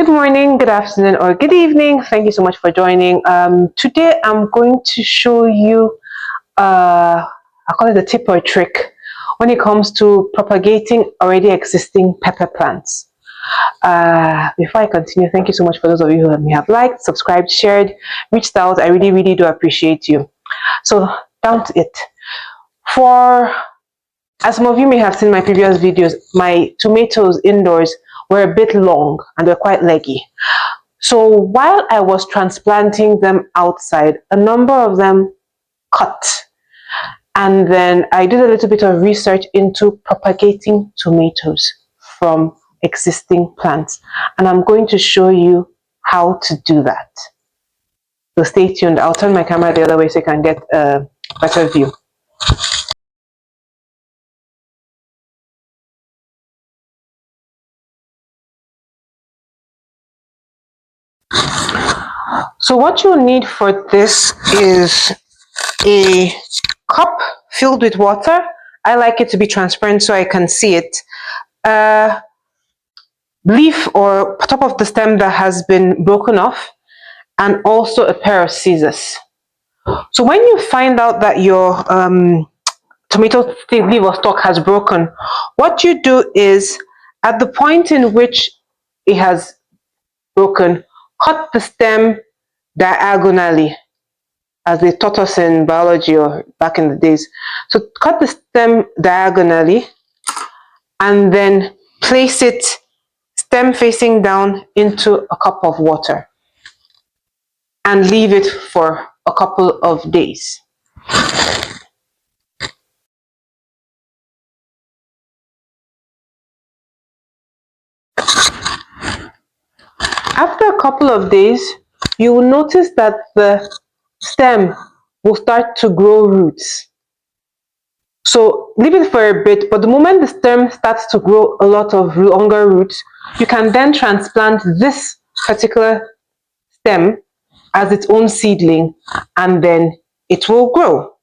Good morning, good afternoon, or good evening. Thank you so much for joining. Today I'm going to show you, I call it a tip or a trick when it comes to propagating already existing pepper plants. Before I continue, thank you so much for those of you who have liked, subscribed, shared, reached out. I really do appreciate you. So down to it. As some of you may have seen my previous videos, my tomatoes indoors were a bit long and they're quite leggy. So while I was transplanting them outside, a number of them cut. And then I did a little bit of research into propagating tomatoes from existing plants. And I'm going to show you how to do that. So stay tuned. I'll turn my camera the other way so you can get a better view. So what you'll need for this is a cup filled with water. I like it to be transparent so I can see it. A leaf or top of the stem that has been broken off, and also a pair of scissors. So when you find out that your tomato leaf or stalk has broken, what you do is, at the point in which it has broken, cut the stem diagonally, as they taught us in biology or back in the days. So cut the stem diagonally and then place it stem facing down into a cup of water and leave it for a couple of days. After a couple of days, you will notice that the stem will start to grow roots. So leave it for a bit, but the moment the stem starts to grow a lot of longer roots, you can then transplant this particular stem as its own seedling, and then it will grow.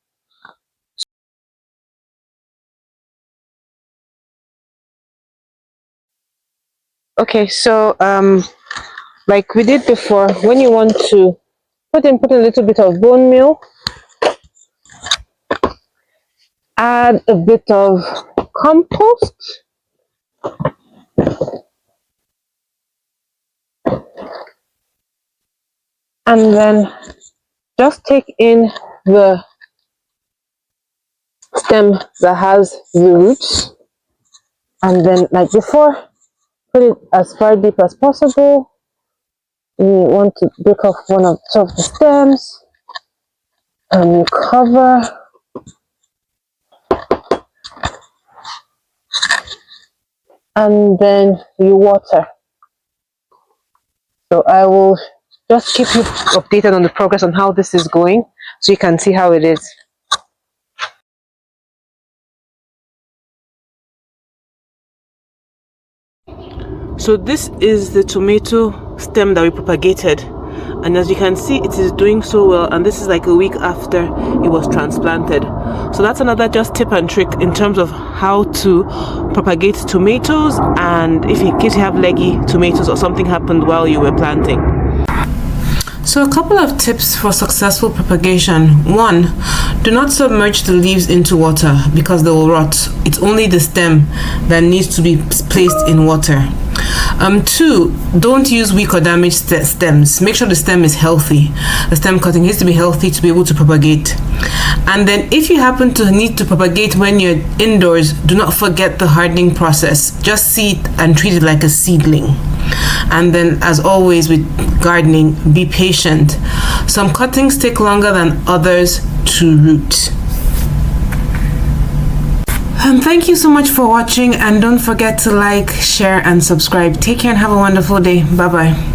Okay, so like we did before, when you want to put a little bit of bone meal, add a bit of compost, and then just take in the stem that has the roots, and then, like before, put it as far deep as possible. You want to break off one of the stems and you cover. And then you water. So I will just keep you updated on the progress on how this is going so you can see how it is. So this is the tomato stem that we propagated, and as you can see, it is doing so well, and this is like a week after it was transplanted. So that's another just tip and trick in terms of how to propagate tomatoes, and if in case you have leggy tomatoes or something happened while you were planting. So a couple of tips for successful propagation. 1, do not submerge the leaves into water because they will rot. It's only the stem that needs to be placed in water. 2, don't use weak or damaged stems. Make sure the stem is healthy. The stem cutting needs to be healthy to be able to propagate. And then if you happen to need to propagate when you're indoors, do not forget the hardening process. Just seed and treat it like a seedling. And then, as always with gardening, be patient. Some cuttings take longer than others to root. And thank you so much for watching, and don't forget to like, share, and subscribe. Take care and have a wonderful day. Bye bye.